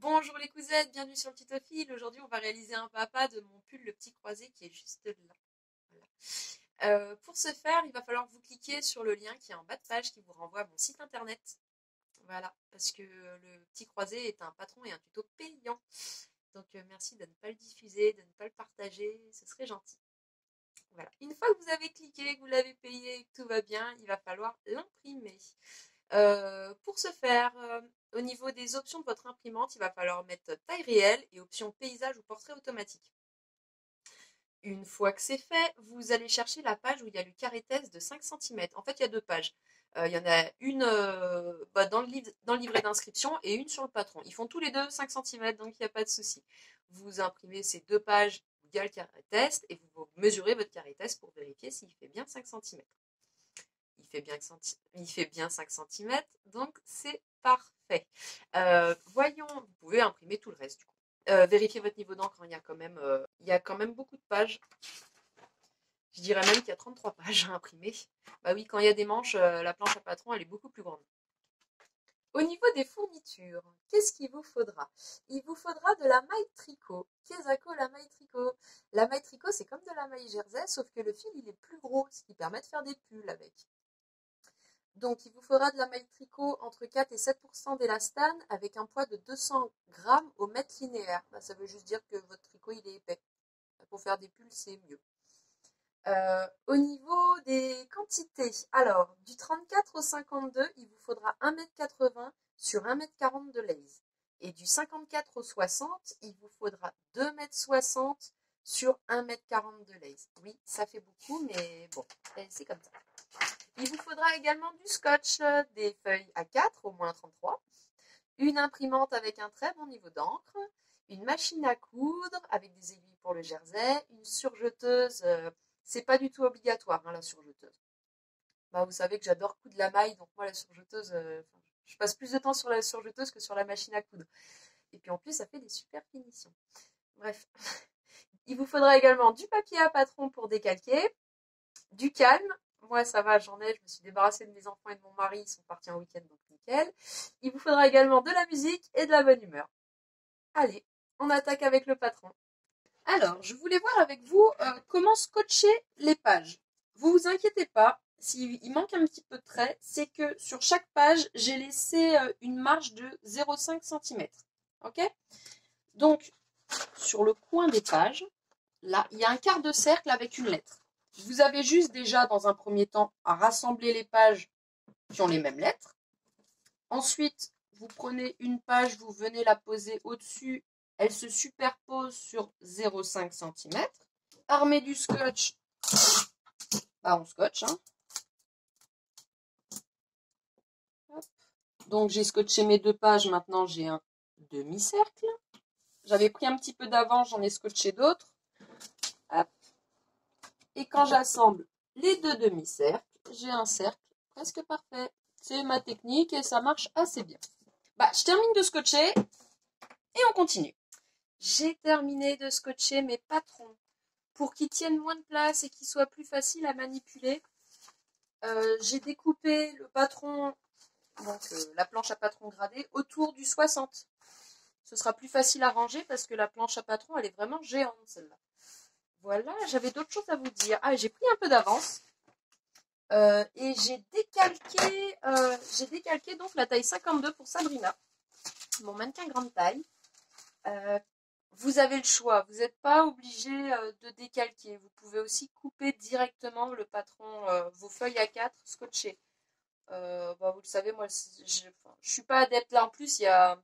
Bonjour les cousettes, bienvenue sur le tuto fil. Aujourd'hui, on va réaliser un papa de mon pull, le petit croisé qui est juste là. Voilà. Pour ce faire, il va falloir que vous cliquiez sur le lien qui est en bas de page qui vous renvoie à mon site internet. Voilà, parce que le petit croisé est un patron et un tuto payant. Donc merci de ne pas le diffuser, de ne pas le partager, ce serait gentil. Voilà. Une fois que vous avez cliqué, que vous l'avez payé et que tout va bien, il va falloir l'imprimer. Pour ce faire, au niveau des options de votre imprimante, il va falloir mettre taille réelle et option paysage ou portrait automatique. Une fois que c'est fait, vous allez chercher la page où il y a le carré test de 5 cm. En fait, il y a deux pages. Il y en a une dans le livret d'inscription et une sur le patron. Ils font tous les deux 5 cm, donc il n'y a pas de souci. Vous imprimez ces deux pages où il y a le carré test et vous mesurez votre carré test pour vérifier s'il fait bien 5 cm. Il fait bien 5 cm, donc c'est parfait. Voyons, vous pouvez imprimer tout le reste du coup. Vérifiez votre niveau d'encre, hein, il y a quand même beaucoup de pages. Je dirais même qu'il y a 33 pages à imprimer. Bah oui, quand il y a des manches, la planche à patron, elle est beaucoup plus grande. Au niveau des fournitures, qu'est-ce qu'il vous faudra? Il vous faudra de la maille tricot. Qu'est-ce que la maille tricot? La maille tricot, c'est comme de la maille jersey, sauf que le fil, il est plus gros, ce qui permet de faire des pulls avec. Donc, il vous faudra de la maille tricot entre 4 et 7% d'élastane avec un poids de 200 grammes au mètre linéaire. Bah, ça veut juste dire que votre tricot, il est épais. Pour faire des pulls, c'est mieux. Au niveau des quantités, alors, du 34 au 52, il vous faudra 1,80 m sur 1,40 m de lace. Et du 54 au 60, il vous faudra 2,60 m sur 1,40 m de lace. Oui, ça fait beaucoup, mais bon, c'est comme ça. Il vous faudra également du scotch, des feuilles A4, au moins 33, une imprimante avec un très bon niveau d'encre, une machine à coudre avec des aiguilles pour le jersey, une surjeteuse, c'est pas du tout obligatoire, hein, la surjeteuse. Bah, vous savez que j'adore coudre la maille, donc moi la surjeteuse, je passe plus de temps sur la surjeteuse que sur la machine à coudre. Et puis en plus, ça fait des super finitions. Bref. Il vous faudra également du papier à patron pour décalquer, du calme. Moi, ça va, j'en ai. Je me suis débarrassée de mes enfants et de mon mari. Ils sont partis en week-end, donc nickel. Il vous faudra également de la musique et de la bonne humeur. Allez, on attaque avec le patron. Alors, je voulais voir avec vous comment scotcher les pages. Vous vous inquiétez pas, s'il manque un petit peu de traits, c'est que sur chaque page, j'ai laissé une marge de 0,5 cm. Ok? Donc, sur le coin des pages, là, il y a un quart de cercle avec une lettre. Vous avez juste déjà, dans un premier temps, à rassembler les pages qui ont les mêmes lettres. Ensuite, vous prenez une page, vous venez la poser au-dessus. Elle se superpose sur 0,5 cm. Armée du scotch, bah on scotche. Hein. Donc j'ai scotché mes deux pages, maintenant j'ai un demi-cercle. J'avais pris un petit peu d'avance, j'en ai scotché d'autres. Hop. Et quand j'assemble les deux demi-cercles, j'ai un cercle presque parfait. C'est ma technique et ça marche assez bien. Bah, je termine de scotcher et on continue. J'ai terminé de scotcher mes patrons pour qu'ils tiennent moins de place et qu'ils soient plus faciles à manipuler. J'ai découpé le patron, donc la planche à patron gradée, autour du 60. Ce sera plus facile à ranger parce que la planche à patron, elle est vraiment géante celle-là. Voilà, j'avais d'autres choses à vous dire. Ah, j'ai pris un peu d'avance. Et j'ai décalqué donc la taille 52 pour Sabrina, mon mannequin grande taille. Vous avez le choix, vous n'êtes pas obligé de décalquer. Vous pouvez aussi couper directement le patron, vos feuilles A4 scotchées. Bah, vous le savez, moi, je ne suis pas adepte là. En plus, il y a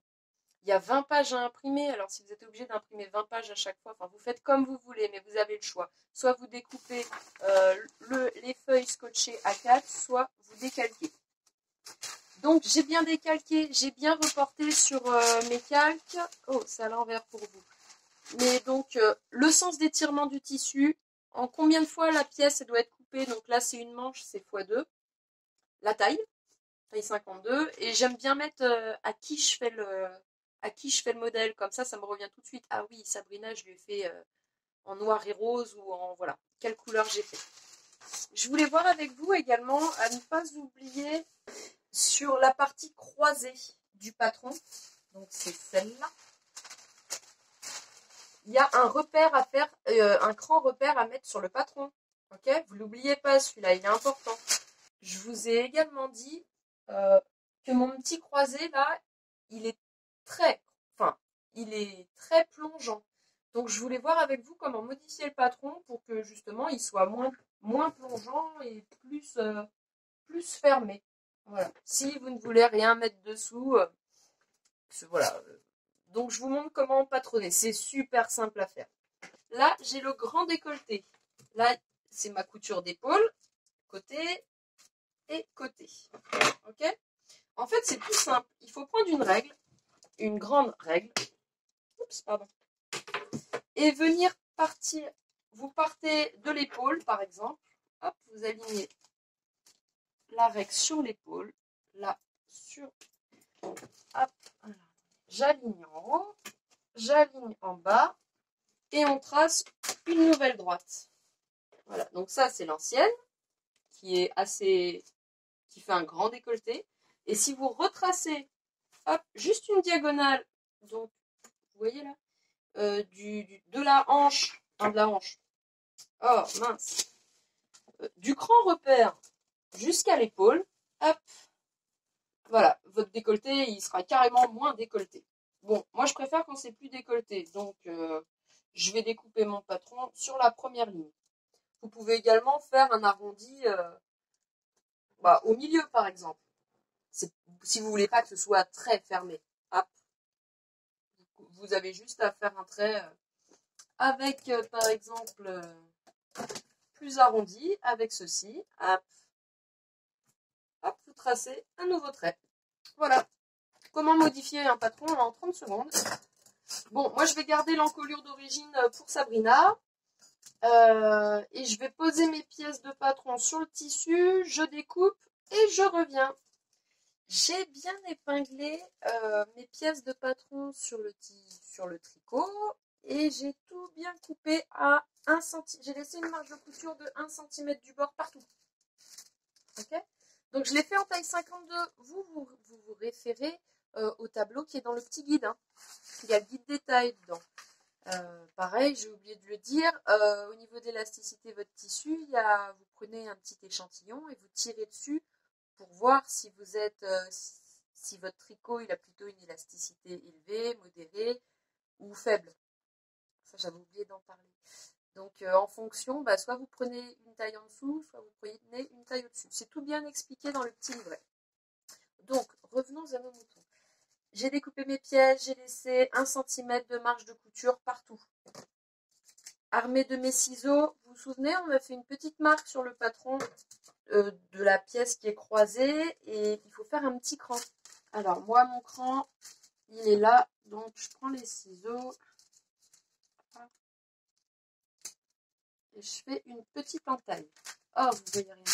20 pages à imprimer. Alors, si vous êtes obligé d'imprimer 20 pages à chaque fois, enfin, vous faites comme vous voulez, mais vous avez le choix. Soit vous découpez les feuilles scotchées A4, soit vous décalquez. Donc, j'ai bien décalqué, j'ai bien reporté sur mes calques. Oh, c'est à l'envers pour vous. Mais donc, le sens d'étirement du tissu, en combien de fois la pièce elle doit être coupée. Donc là, c'est une manche, c'est x2. La taille 52. Et j'aime bien mettre à qui je fais le modèle. Comme ça me revient tout de suite. Ah oui, Sabrina, je lui ai fait en noir et rose ou en voilà, quelle couleur j'ai fait. Je voulais voir avec vous également à ne pas oublier sur la partie croisée du patron. Donc c'est celle-là. Il y a un repère à faire, un grand repère à mettre sur le patron. Ok, vous l'oubliez pas, celui-là, il est important. Je vous ai également dit que mon petit croisé là, il est il est très plongeant. Donc je voulais voir avec vous comment modifier le patron pour que justement il soit moins plongeant et plus fermé. Voilà. Si vous ne voulez rien mettre dessous, voilà. Donc je vous montre comment patronner. C'est super simple à faire. Là, j'ai le grand décolleté. Là, c'est ma couture d'épaule, côté et côté. Ok? En fait, c'est tout simple. Il faut prendre une règle, une grande règle. Oups, pardon. Et venir partir. Vous partez de l'épaule, par exemple. Hop, vous alignez la règle sur l'épaule. Là, sur. Hop. J'aligne en haut. J'aligne en bas. Et on trace une nouvelle droite. Voilà. Donc ça, c'est l'ancienne, qui fait un grand décolleté. Et si vous retracez, hop, juste une diagonale, donc, vous voyez là, de la hanche, de la hanche, oh mince, du grand repère jusqu'à l'épaule, hop, voilà, votre décolleté, il sera carrément moins décolleté. Bon, moi je préfère quand c'est plus décolleté, donc je vais découper mon patron sur la première ligne. Vous pouvez également faire un arrondi au milieu par exemple. Si vous voulez pas que ce soit très fermé, hop, vous avez juste à faire un trait avec, par exemple, plus arrondi, avec ceci, hop, hop, vous tracez un nouveau trait. Voilà. Comment modifier un patron en 30 secondes. Bon, moi je vais garder l'encolure d'origine pour Sabrina. Et je vais poser mes pièces de patron sur le tissu, je découpe et je reviens. J'ai bien épinglé mes pièces de patron sur le tricot et j'ai tout bien coupé à 1 cm. J'ai laissé une marge de couture de 1 cm du bord partout. Ok? Donc je l'ai fait en taille 52. Vous référez au tableau qui est dans le petit guide. Hein. Il y a le guide détail dedans. Pareil, j'ai oublié de le dire, au niveau d'élasticité de votre tissu, vous prenez un petit échantillon et vous tirez dessus pour voir si si votre tricot il a plutôt une élasticité élevée, modérée ou faible. Ça, j'avais oublié d'en parler. Donc, en fonction, soit vous prenez une taille en dessous, soit vous prenez une taille au-dessus. C'est tout bien expliqué dans le petit livret. Donc, revenons à nos moutons. J'ai découpé mes pièces, j'ai laissé 1 cm de marge de couture partout. Armée de mes ciseaux, vous vous souvenez, on a fait une petite marque sur le patron de la pièce qui est croisée et il faut faire un petit cran. Alors moi, mon cran, il est là, donc je prends les ciseaux et je fais une petite entaille. Oh, vous voyez rien.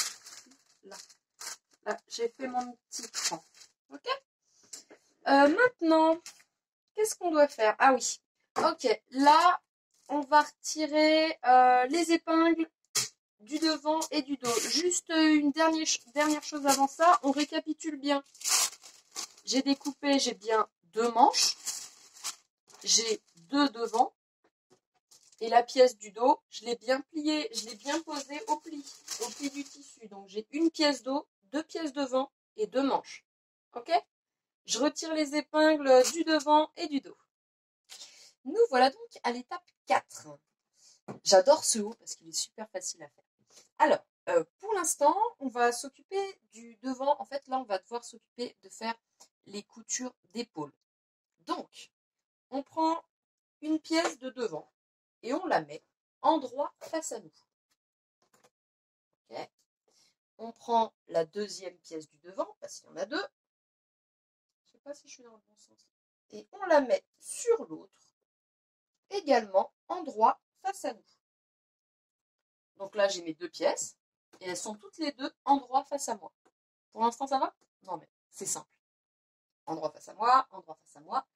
Là, j'ai fait mon petit cran. Ok. Maintenant, qu'est-ce qu'on doit faire? Ah oui. Ok, là, on va retirer les épingles du devant et du dos. Juste une dernière chose avant ça, on récapitule bien. J'ai découpé, j'ai bien 2 manches, j'ai 2 devant, et la pièce du dos, je l'ai bien pliée, je l'ai bien posée au pli du tissu. Donc j'ai une pièce dos, 2 pièces devant et 2 manches. Ok? Je retire les épingles du devant et du dos. Nous voilà donc à l'étape 4. J'adore ce haut parce qu'il est super facile à faire. Alors, pour l'instant, on va s'occuper du devant. En fait, là, on va devoir s'occuper de faire les coutures d'épaule. Donc, on prend une pièce de devant et on la met en droit face à nous. Okay. On prend la deuxième pièce du devant, parce qu'il y en a 2. Je ne sais pas si je suis dans le bon sens. Et on la met sur l'autre, également en droit face à nous. Donc là, j'ai mes 2 pièces et elles sont toutes les 2 en droit face à moi. Pour l'instant, ça va? Non, mais c'est simple. Endroit face à moi, endroit face à moi.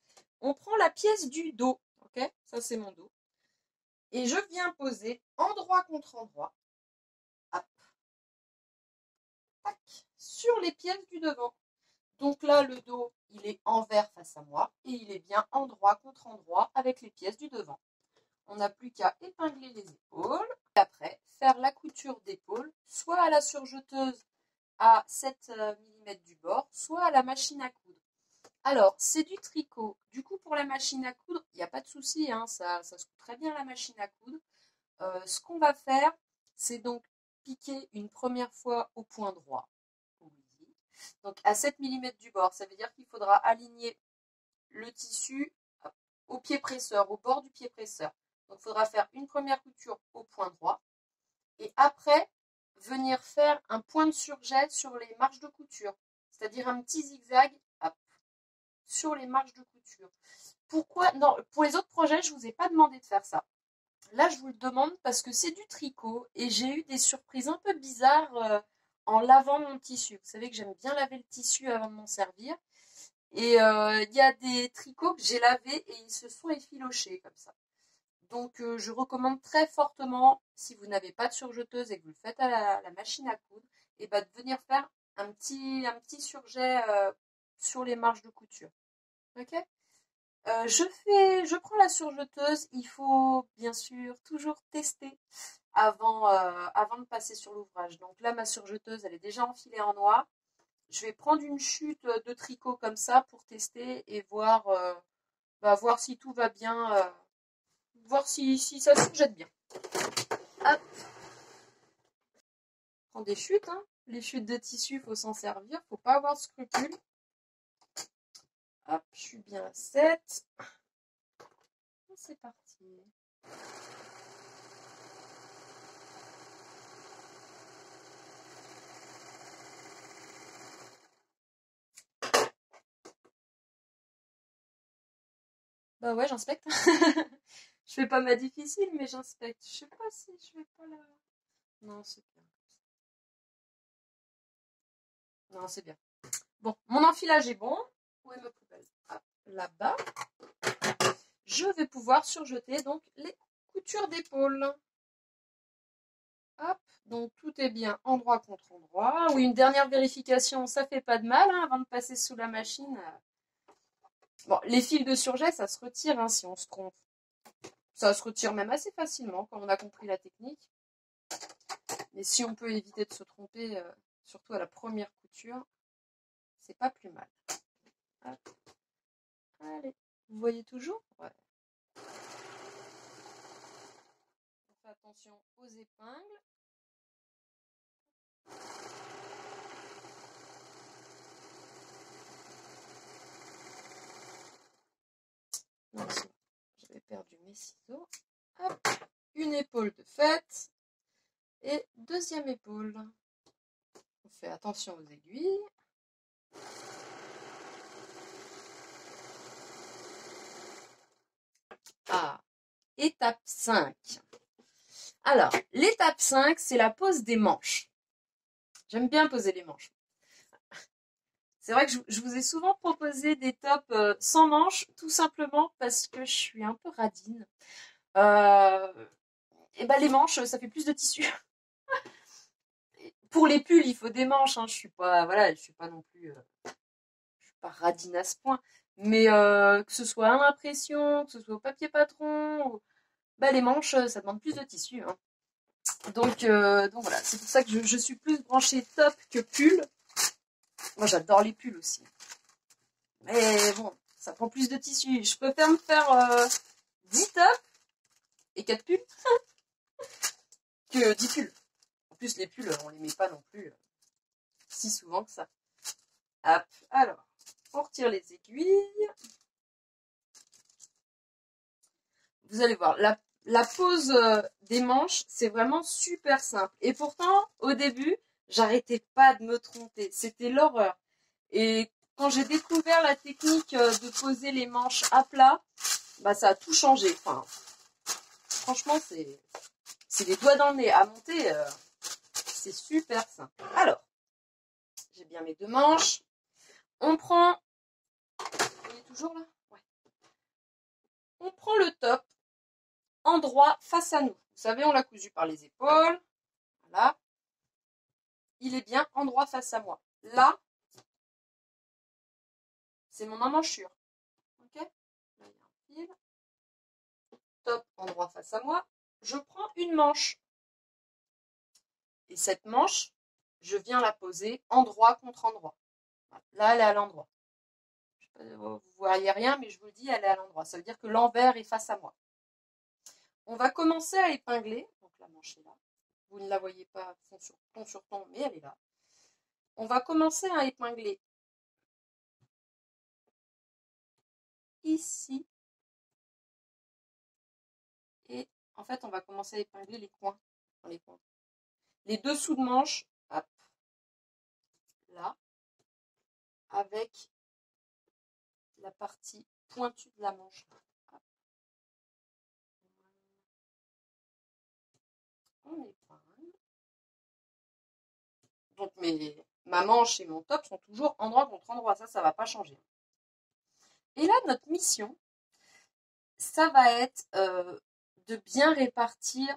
On prend la pièce du dos, ok? Ça, c'est mon dos. Et je viens poser endroit contre endroit, hop, tac, sur les pièces du devant. Donc là, le dos, il est envers face à moi et il est bien endroit contre endroit avec les pièces du devant. On n'a plus qu'à épingler les épaules. Et après, faire la couture d'épaule, soit à la surjeteuse à 7 mm du bord, soit à la machine à coudre. Alors, c'est du tricot. Du coup, pour la machine à coudre, il n'y a pas de souci, hein, ça se coud très bien la machine à coudre. Ce qu'on va faire, c'est donc piquer une première fois au point droit. Oui. Donc à 7 mm du bord, ça veut dire qu'il faudra aligner le tissu au pied presseur, au bord du pied presseur. Donc il faudra faire une première couture au point droit et après venir faire un point de surjet sur les marges de couture, c'est-à-dire un petit zigzag sur les marges de couture. Pourquoi? Non, pour les autres projets, je ne vous ai pas demandé de faire ça. Là, je vous le demande parce que c'est du tricot et j'ai eu des surprises un peu bizarres en lavant mon tissu. Vous savez que j'aime bien laver le tissu avant de m'en servir. Et il y a des tricots que j'ai lavés et ils se sont effilochés comme ça. Donc je recommande très fortement, si vous n'avez pas de surjeteuse et que vous le faites à la machine à coudre, et de venir faire un petit surjet sur les marges de couture. Ok? Je prends la surjeteuse. Il faut bien sûr toujours tester avant de passer sur l'ouvrage. Donc là, ma surjeteuse, elle est déjà enfilée en noir. Je vais prendre une chute de tricot comme ça pour tester et voir, voir si tout va bien, voir si ça se jette bien. Hop. Prends des chutes, hein. Les chutes de tissu, il faut s'en servir, faut pas avoir de scrupules. Hop, je suis bien à 7. C'est parti. Bah ouais, j'inspecte. Je fais pas ma difficile, mais j'inspecte. Je sais pas si je vais pas la... Non, c'est bien. Non, c'est bien. Bon, mon enfilage est bon. Où est ma poubelle? Hop, là-bas. Je vais pouvoir surjeter donc les coutures d'épaule. Hop, donc tout est bien endroit contre endroit. Oui, une dernière vérification, ça fait pas de mal hein, avant de passer sous la machine. Bon, les fils de surjet, ça se retire hein, si on se trompe. Ça se retire même assez facilement quand on a compris la technique. Mais si on peut éviter de se tromper, surtout à la première couture, c'est pas plus mal. Hop. Allez, vous voyez toujours? Ouais. On fait attention aux épingles. Non, j'avais perdu mes ciseaux. Hop, une épaule de fête. Et deuxième épaule. On fait attention aux aiguilles. Ah, étape 5. Alors, l'étape 5, c'est la pose des manches. J'aime bien poser les manches. C'est vrai que je vous ai souvent proposé des tops sans manches, tout simplement parce que je suis un peu radine. Et ben les manches, ça fait plus de tissu. Pour les pulls, il faut des manches. Hein. Je suis pas, voilà, je suis pas non plus, je suis pas radine à ce point. Mais que ce soit à l'impression, que ce soit au papier patron, les manches, ça demande plus de tissu. Hein. Donc voilà, c'est pour ça que je suis plus branchée top que pull. Moi, j'adore les pulls aussi. Mais bon, ça prend plus de tissu. Je préfère me faire 10 tops et 4 pulls que 10 pulls. En plus, les pulls, on les met pas non plus si souvent que ça. Hop, alors, on retire les aiguilles. Vous allez voir, la pose des manches, c'est vraiment super simple. Et pourtant, au début, j'arrêtais pas de me tromper. C'était l'horreur. Et quand j'ai découvert la technique de poser les manches à plat, ça a tout changé. Enfin, franchement, c'est les doigts dans le nez. À monter, c'est super simple. Alors, j'ai bien mes deux manches. On prend... Vous voyez toujours là? Ouais. On prend le top endroit face à nous. Vous savez, on l'a cousu par les épaules. Voilà. Il est bien endroit face à moi. Là, c'est mon emmanchure. Ok? Là, il y a un fil. Top, endroit face à moi. Je prends une manche. Et cette manche, je viens la poser endroit contre endroit. Là, elle est à l'endroit. Vous voyez rien, mais je vous le dis, elle est à l'endroit. Ça veut dire que l'envers est face à moi. On va commencer à épingler. Donc la manche est là. Vous ne la voyez pas ton sur ton, mais elle est là. On va commencer à épingler ici. Et en fait, on va commencer à épingler les coins. Dans les coins. Les dessous de manche, hop, là, avec la partie pointue de la manche. Hop. On épingle. Donc ma manche et mon top sont toujours endroit contre endroit. Ça ne va pas changer. Et là, notre mission, ça va être de bien répartir,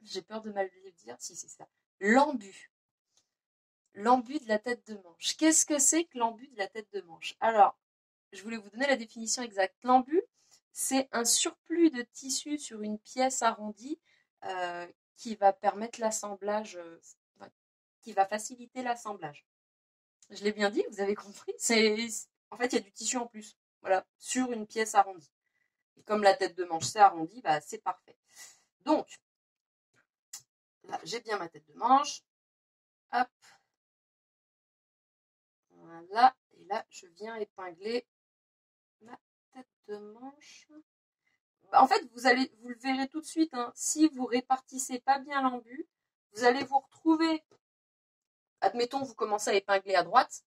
j'ai peur de mal le dire, si c'est ça, l'embu. L'embu de la tête de manche. Qu'est-ce que c'est que l'embu de la tête de manche? Alors, je voulais vous donner la définition exacte. L'embu, c'est un surplus de tissu sur une pièce arrondie qui va permettre l'assemblage, qui va faciliter l'assemblage. Je l'ai bien dit, vous avez compris. En fait, il y a du tissu en plus, voilà, sur une pièce arrondie. Et comme la tête de manche c'est arrondi, bah, c'est parfait. Donc, là, j'ai bien ma tête de manche. Hop. Voilà. Et là, je viens épingler ma tête de manche. En fait, vous le verrez tout de suite, hein, si vous répartissez pas bien l'embu, vous allez vous retrouver, admettons, vous commencez à épingler à droite,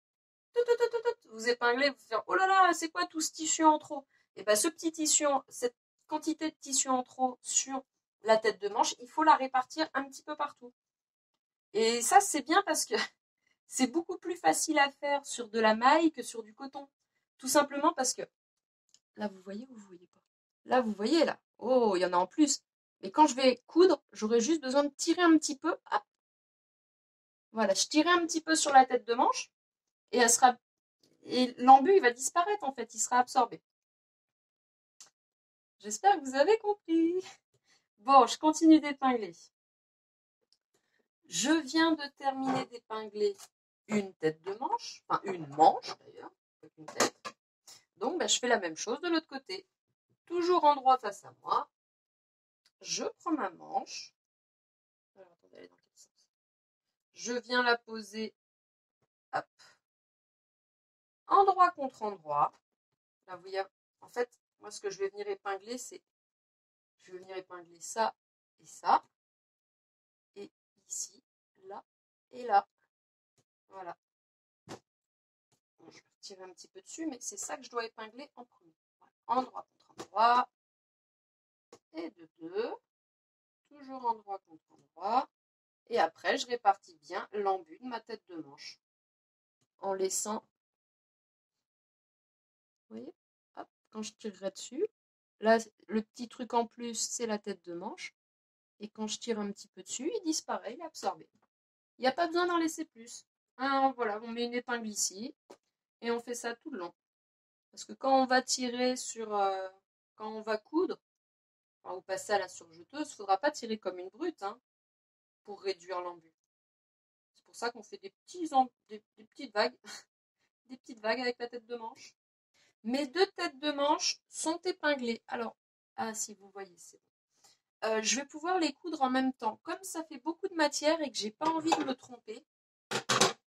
vous épinglez, vous faites, oh là là, c'est quoi tout ce tissu en trop? Et bien, ce petit tissu, cette quantité de tissu en trop sur la tête de manche, il faut la répartir un petit peu partout. Et ça, c'est bien parce que c'est beaucoup plus facile à faire sur de la maille que sur du coton. Tout simplement parce que, là, vous voyez ou vous voyez pas? Là, vous voyez, là. Oh, il y en a en plus. Mais quand je vais coudre, j'aurai juste besoin de tirer un petit peu. Hop. Voilà, je tirais un petit peu sur la tête de manche et et l'embu, il va disparaître en fait, il sera absorbé. J'espère que vous avez compris. Bon, je continue d'épingler. Je viens de terminer d'épingler une tête de manche, enfin une manche d'ailleurs, une tête. Donc, je fais la même chose de l'autre côté. Toujours endroit face à moi. Je prends ma manche. Alors, attendez, elle est dans quel sens? Je viens la poser, hop, endroit contre endroit. Là, vous voyez, en fait, moi, ce que je vais venir épingler, c'est, je vais venir épingler ça et ça. Et ici, là et là. Voilà. Bon, je vais tirer un petit peu dessus, mais c'est ça que je dois épingler en premier. Voilà. Endroit contre endroit. Et de deux. Toujours endroit contre endroit. Et après, je répartis bien l'embu de ma tête de manche. En laissant, vous voyez, hop, quand je tirerai dessus, là, le petit truc en plus, c'est la tête de manche. Et quand je tire un petit peu dessus, il disparaît, il est absorbé. Il n'y a pas besoin d'en laisser plus. Hein, voilà, on met une épingle ici. Et on fait ça tout le long. Parce que quand on va tirer sur... quand on va coudre, enfin, ou passer à la surjeteuse, il ne faudra pas tirer comme une brute hein, pour réduire l'embu. C'est pour ça qu'on fait des petites vagues. Des petites vagues avec la tête de manche. Mes deux têtes de manche sont épinglées. Alors, ah si vous voyez, c'est bon. Je vais pouvoir les coudre en même temps. Comme ça fait beaucoup de matière et que j'ai pas envie de me tromper,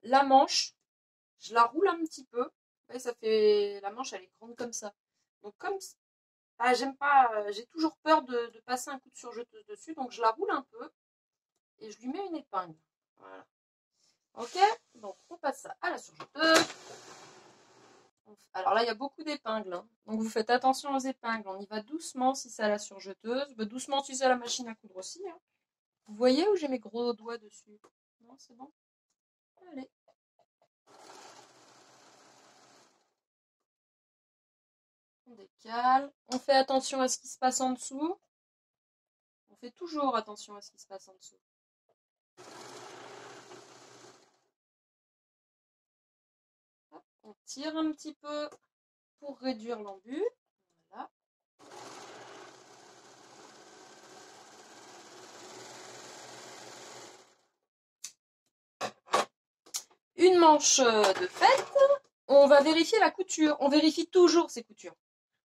la manche, je la roule un petit peu. Ouais, ça fait, la manche elle est grande comme ça. Donc comme j'aime pas, j'ai toujours peur de passer un coup de surjeteuse dessus, donc je la roule un peu et je lui mets une épingle. Voilà. Ok, donc on passe ça à la surjeteuse. Alors là, il y a beaucoup d'épingles, hein. Donc vous faites attention aux épingles. On y va doucement si c'est à la surjeteuse, doucement si c'est à la machine à coudre aussi. Hein. Vous voyez où j'ai mes gros doigts dessus? Non, c'est bon. Allez. On décale. On fait attention à ce qui se passe en dessous. On fait toujours attention à ce qui se passe en dessous. Hop, On tire un petit peu pour réduire l'embu. Voilà. Une manche de fête. On va vérifier la couture. On vérifie toujours ces coutures.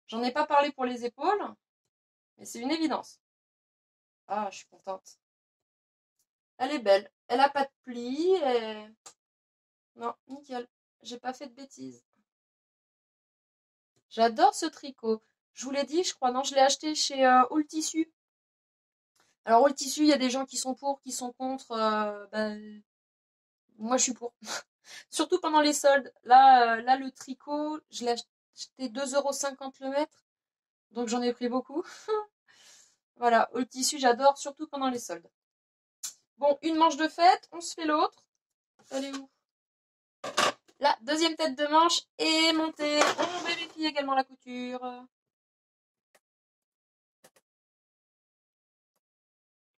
J'en ai pas parlé pour les épaules, mais c'est une évidence. Ah, je suis contente. Elle est belle. Elle a pas de plis. Et... non, nickel. J'ai pas fait de bêtises. J'adore ce tricot. Je vous l'ai dit, je crois. Non, je l'ai acheté chez All Tissu. Alors, All Tissu, il y a des gens qui sont pour, qui sont contre. Moi, je suis pour. Surtout pendant les soldes. Là, le tricot, je l'ai acheté 2,50 € le mètre. Donc, j'en ai pris beaucoup. Voilà, All Tissu, j'adore, surtout pendant les soldes. Bon, une manche de fête, on se fait l'autre. Elle est où? La deuxième tête de manche est montée. On vérifie également la couture.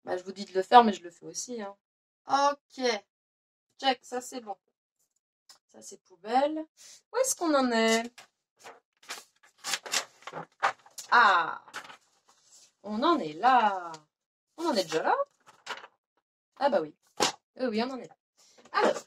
Bah, je vous dis de le faire, mais je le fais aussi. Hein. Ok. Check, ça c'est bon. Ça c'est poubelle. Où est-ce qu'on en est? Ah, on en est là. On en est déjà là? Ah bah oui. Oui, on en est là. Alors,